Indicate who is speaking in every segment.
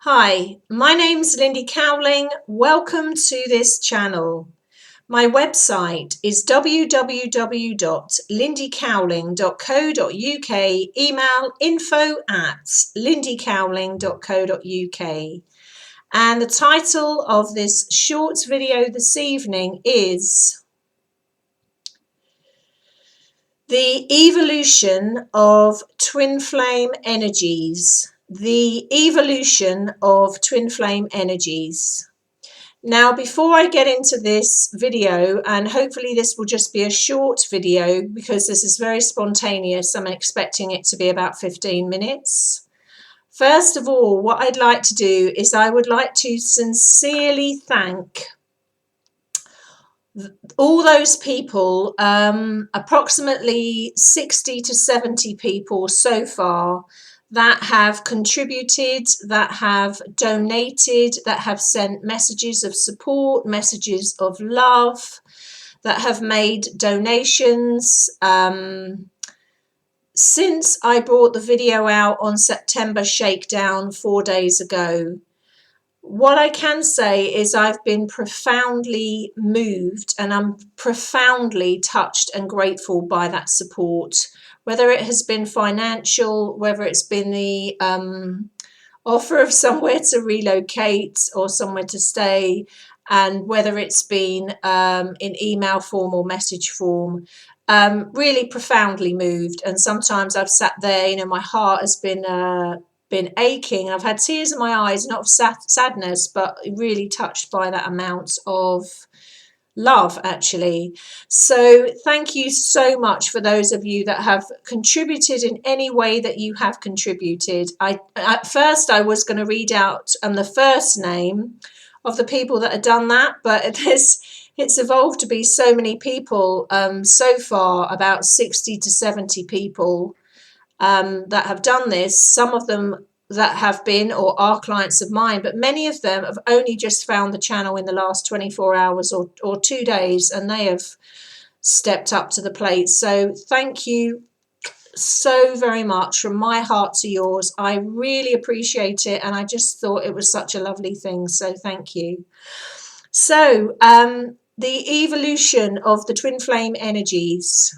Speaker 1: Hi, my name's Lindy Cowling. Welcome to this channel. My website is www.lindycowling.co.uk, email info@lindycowling.co.uk. And the title of this short video this evening is The Evolution of Twin Flame Energies. The evolution of twin flame energies. Now, before I get into this video, and hopefully this will just be a short video because this is very spontaneous, I'm expecting it to be about 15 minutes. First of all, what I'd like to do is I would like to sincerely thank all those people, approximately 60 to 70 people so far, that have contributed, that have donated, that have sent messages of support, messages of love, that have made donations. Since I brought the video out on September Shakedown 4 days ago, what I can say is I've been profoundly moved and I'm profoundly touched and grateful by that support, whether it has been financial, whether it's been the offer of somewhere to relocate or somewhere to stay, and whether it's been in email form or message form. Really profoundly moved, and sometimes I've sat there, my heart has been aching. I've had tears in my eyes, not of sadness, but really touched by that amount of love, actually. So thank you so much for those of you that have contributed in any way that you have contributed. At first I was going to read out the first name of the people that have done that, but it's evolved to be so many people, so far about 60 to 70 people that have done this. Some of them that have been or are clients of mine, but many of them have only just found the channel in the last 24 hours or 2 days, and they have stepped up to the plate. So thank you so very much from my heart to yours. I really appreciate it, and I just thought it was such a lovely thing. So thank you. So the evolution of the twin flame energies.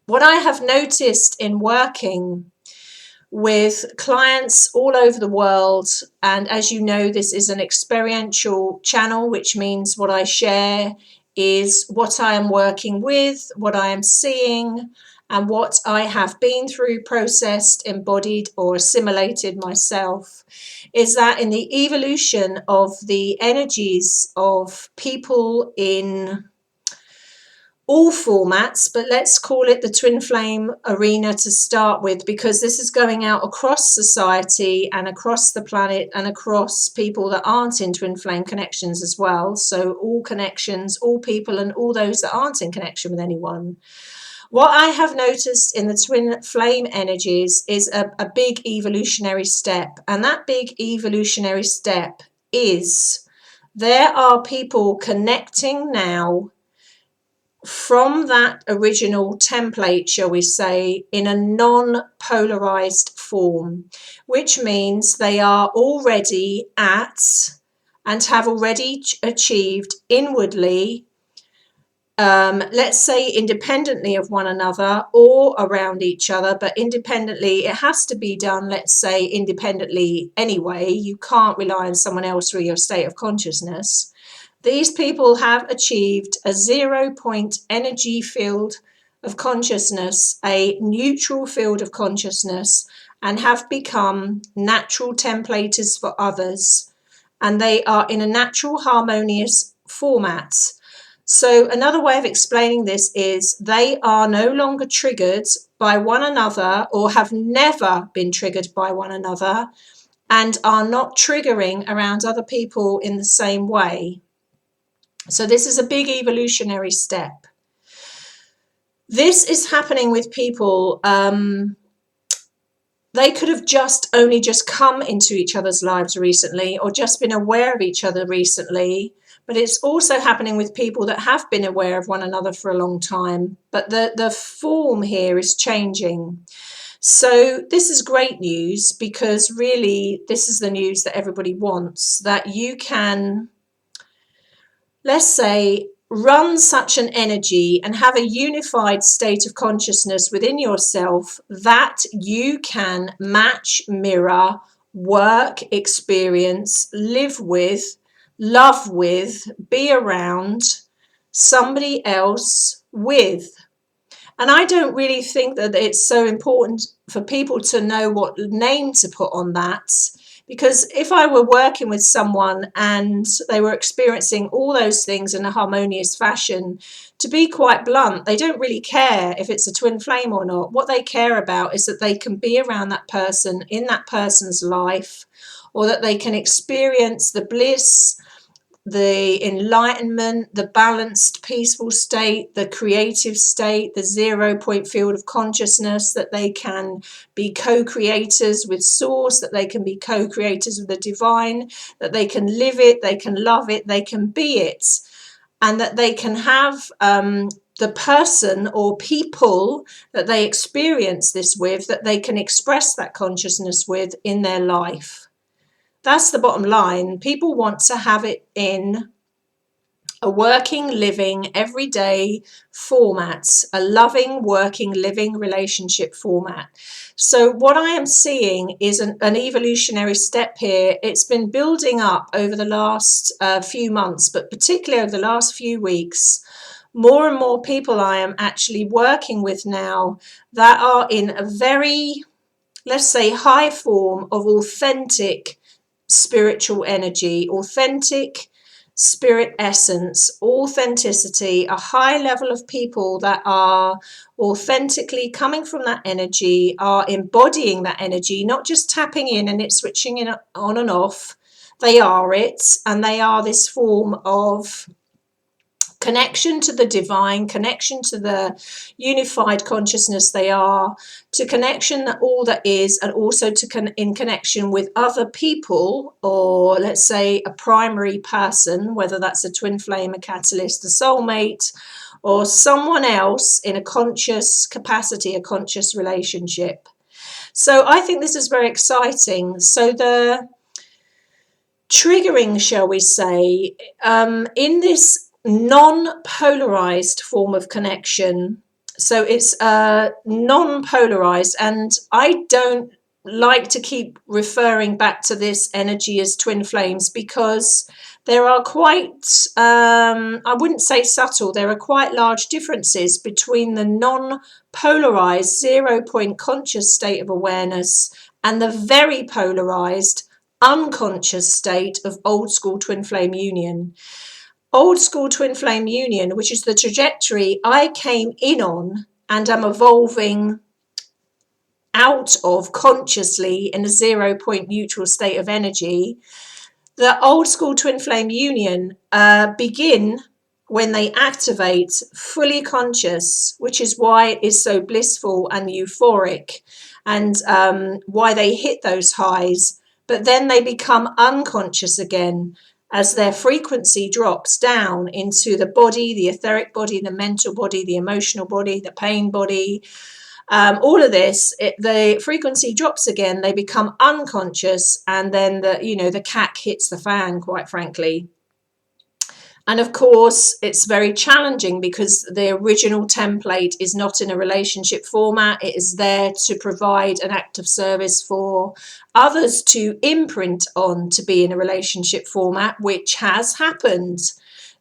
Speaker 1: What I have noticed in working with clients all over the world, and as you know, this is an experiential channel, which means what I share is what I am working with, what I am seeing, and what I have been through, processed, embodied, or assimilated myself, is that in the evolution of the energies of people in all formats, but let's call it the twin flame arena to start with, because this is going out across society and across the planet and across people that aren't in twin flame connections as well. So all connections, all people, and all those that aren't in connection with anyone. What I have noticed in the twin flame energies is a big evolutionary step, and that big evolutionary step is there are people connecting now from that original template, shall we say, in a non-polarized form, which means they are already at and have already achieved inwardly, let's say independently of one another or around each other, but independently. It has to be done, let's say, independently anyway. You can't rely on someone else for your state of consciousness. These people have achieved a 0-point energy field of consciousness, a neutral field of consciousness, and have become natural templators for others. And they are in a natural, harmonious format. So another way of explaining this is they are no longer triggered by one another, or have never been triggered by one another, and are not triggering around other people in the same way. So this is a big evolutionary step. This is happening with people. They could have only just come into each other's lives recently, or just been aware of each other recently. But it's also happening with people that have been aware of one another for a long time. But the form here is changing. So this is great news, because really this is the news that everybody wants, that you can, let's say, run such an energy and have a unified state of consciousness within yourself that you can match, mirror, work, experience, live with, love with, be around somebody else with. And I don't really think that it's so important for people to know what name to put on that. Because if I were working with someone and they were experiencing all those things in a harmonious fashion, to be quite blunt, they don't really care if it's a twin flame or not. What they care about is that they can be around that person in that person's life, or that they can experience the bliss, the enlightenment, the balanced, peaceful state, the creative state, the 0 point field of consciousness, that they can be co-creators with source, that they can be co-creators with the divine, that they can live it, they can love it, they can be it, and that they can have the person or people that they experience this with, that they can express that consciousness with in their life. That's the bottom line. People want to have it in a working, living, everyday format, a loving, working, living relationship format. So what I am seeing is an evolutionary step here. It's been building up over the last few months, but particularly over the last few weeks. More and more people I am actually working with now that are in a very, let's say, high form of authentic spiritual energy, authentic spirit essence, authenticity, a high level of people that are authentically coming from that energy, are embodying that energy, not just tapping in and it's switching in on and off. They are it, and they are this form of connection to the divine, connection to the unified consciousness they are, to connection that all that is, and also to in connection with other people, or let's say a primary person, whether that's a twin flame, a catalyst, a soulmate, or someone else in a conscious capacity, a conscious relationship. So I think this is very exciting. So the triggering, shall we say, in this non-polarized form of connection. So it's non-polarized, and I don't like to keep referring back to this energy as twin flames, because there are quite, I wouldn't say subtle, there are quite large differences between the non-polarized 0 point conscious state of awareness and the very polarized unconscious state of old school twin flame union. Old school twin flame union, which is the trajectory I came in on and am evolving out of consciously in a 0 point neutral state of energy. The old school twin flame union begin when they activate fully conscious, which is why it is so blissful and euphoric, and why they hit those highs. But then they become unconscious again as their frequency drops down into the body, the etheric body, the mental body, the emotional body, the pain body. All of this, the frequency drops again, they become unconscious, and then the cat hits the fan, quite frankly. And of course, it's very challenging because the original template is not in a relationship format. It is there to provide an act of service for others to imprint on to be in a relationship format, which has happened.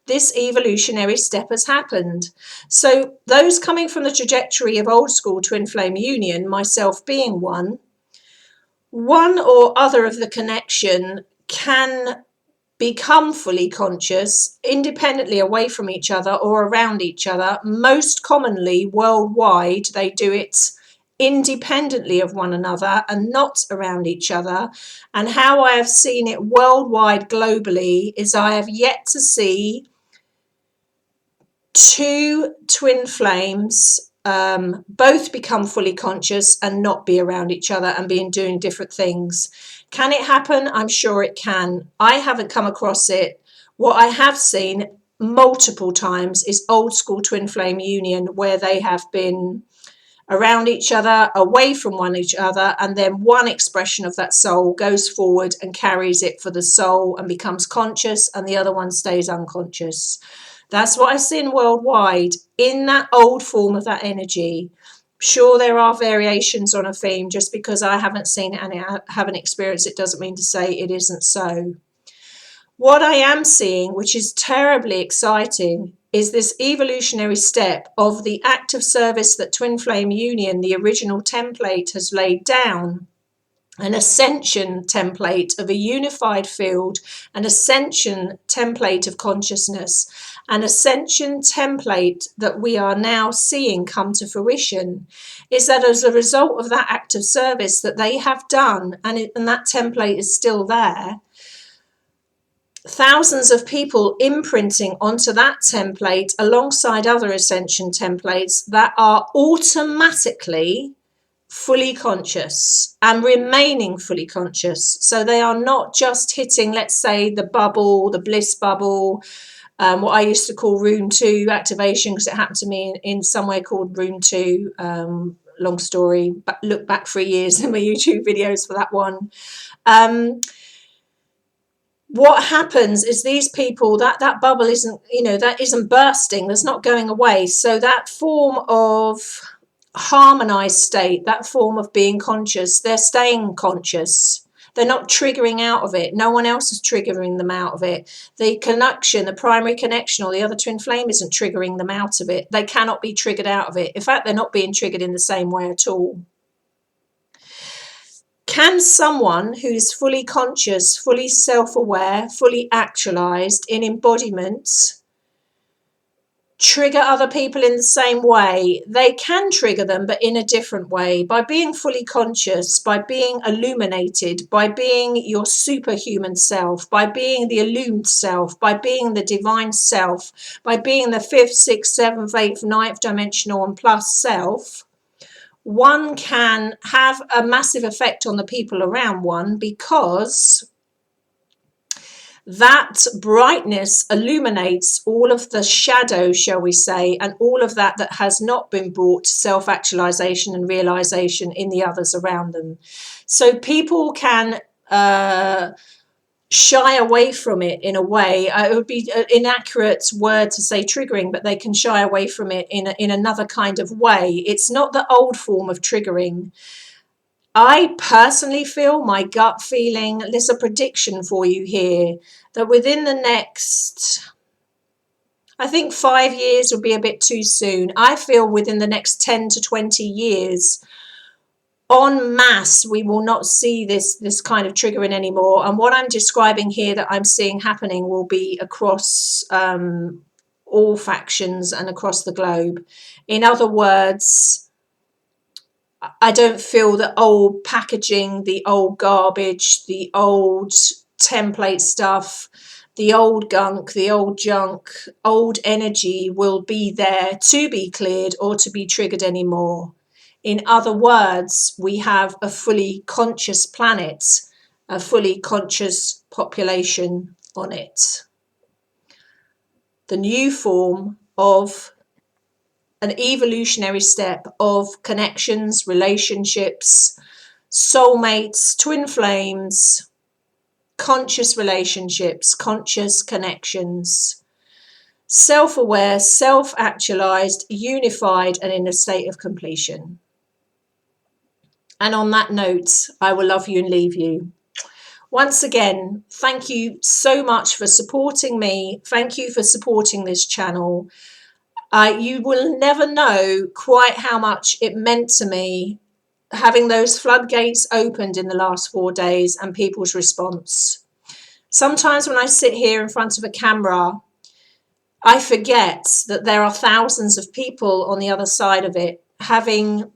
Speaker 1: This evolutionary step has happened. So those coming from the trajectory of old school twin flame union, myself being one or other of the connection can become fully conscious independently away from each other or around each other. Most commonly worldwide, they do it independently of one another and not around each other. And how I have seen it worldwide globally is I have yet to see two twin flames both become fully conscious and not be around each other and be doing different things. Can it happen? I'm sure it can. I haven't come across it. What I have seen multiple times is old school twin flame union, where they have been around each other, away from each other, and then one expression of that soul goes forward and carries it for the soul and becomes conscious, and the other one stays unconscious. That's what I've seen worldwide in that old form of that energy. Sure, there are variations on a theme. Just because I haven't seen it and I haven't experienced it doesn't mean to say it isn't so. What I am seeing, which is terribly exciting, is this evolutionary step of the act of service that Twin Flame Union, the original template, has laid down. An ascension template of a unified field, an ascension template of consciousness, an ascension template that we are now seeing come to fruition, is that as a result of that act of service that they have done, and that template is still there, thousands of people imprinting onto that template alongside other ascension templates that are automatically fully conscious and remaining fully conscious. So they are not just hitting, let's say, the bubble, the bliss bubble, what I used to call room 2 activation, because it happened to me in somewhere called room 2. Long story, but look back 3 years in my YouTube videos for that one. What happens is these people, that bubble isn't, that isn't bursting, that's not going away. So that form of harmonized state, that form of being conscious, they're staying conscious. They're not triggering out of it. No one else is triggering them out of it. The connection, the primary connection, or the other twin flame isn't triggering them out of it. They cannot be triggered out of it. In fact, they're not being triggered in the same way at all. Can someone who is fully conscious, fully self-aware, fully actualized in embodiment trigger other people in the same way? They can trigger them, but in a different way. By being fully conscious, by being illuminated, by being your superhuman self, by being the illumined self, by being the divine self, by being the 5th, 6th, 7th, 8th, 9th dimensional and plus self, one can have a massive effect on the people around one, because that brightness illuminates all of the shadow, shall we say, and all of that has not been brought to self-actualization and realization in the others around them. So people can shy away from it in a way. It would be an inaccurate word to say triggering, but they can shy away from it in another kind of way. It's not the old form of triggering. I personally feel, my gut feeling, there's a prediction for you here, that within the next, I think 5 years would be a bit too soon. I feel within the next 10 to 20 years, en masse, we will not see this kind of triggering anymore. And what I'm describing here that I'm seeing happening will be across all factions and across the globe. In other words, I don't feel the old packaging, the old garbage, the old template stuff, the old gunk, the old junk, old energy will be there to be cleared or to be triggered anymore. In other words, we have a fully conscious planet, a fully conscious population on it. The new form of an evolutionary step of connections, relationships, soulmates, twin flames, conscious relationships, conscious connections, self-aware, self-actualized, unified, and in a state of completion. And on that note, I will love you and leave you. Once again, thank you so much for supporting me. Thank you for supporting this channel. You will never know quite how much it meant to me having those floodgates opened in the last 4 days and people's response. Sometimes when I sit here in front of a camera, I forget that there are thousands of people on the other side of it having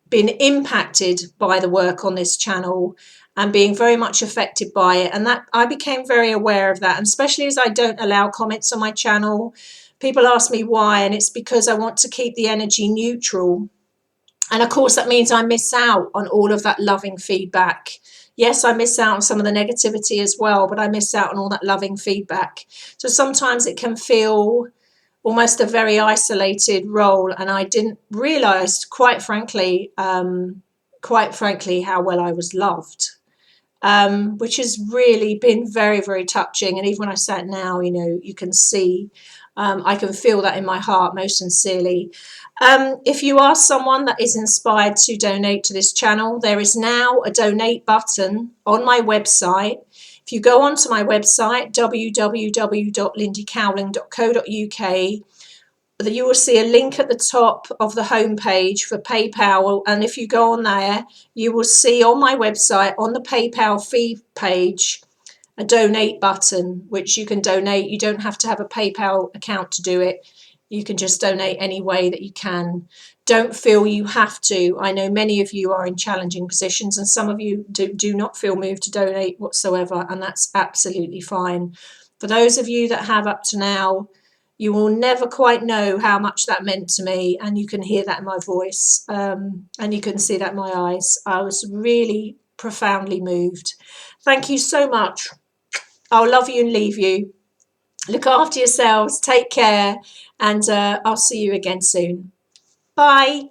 Speaker 1: been impacted by the work on this channel and being very much affected by it. And that I became very aware of that, and especially as I don't allow comments on my channel. People ask me why, and it's because I want to keep the energy neutral. And of course, that means I miss out on all of that loving feedback. Yes, I miss out on some of the negativity as well, but I miss out on all that loving feedback. So sometimes it can feel almost a very isolated role, and I didn't realise, quite frankly, how well I was loved. Which has really been very, very touching. And even when I sat now, you know, you can see, I can feel that in my heart most sincerely. If you are someone that is inspired to donate to this channel, there is now a donate button on my website. If you go onto my website, www.lindycowling.co.uk, you will see a link at the top of the homepage for PayPal, and if you go on there, you will see on my website, on the PayPal fee page, a donate button, which you can donate. You don't have to have a PayPal account to do it. You can just donate any way that you can. Don't feel you have to. I know many of you are in challenging positions, and some of you do not feel moved to donate whatsoever, and that's absolutely fine. For those of you that have up to now, you will never quite know how much that meant to me, and you can hear that in my voice, and you can see that in my eyes. I was really profoundly moved. Thank you so much. I'll love you and leave you. Look after yourselves, take care, and I'll see you again soon. Bye.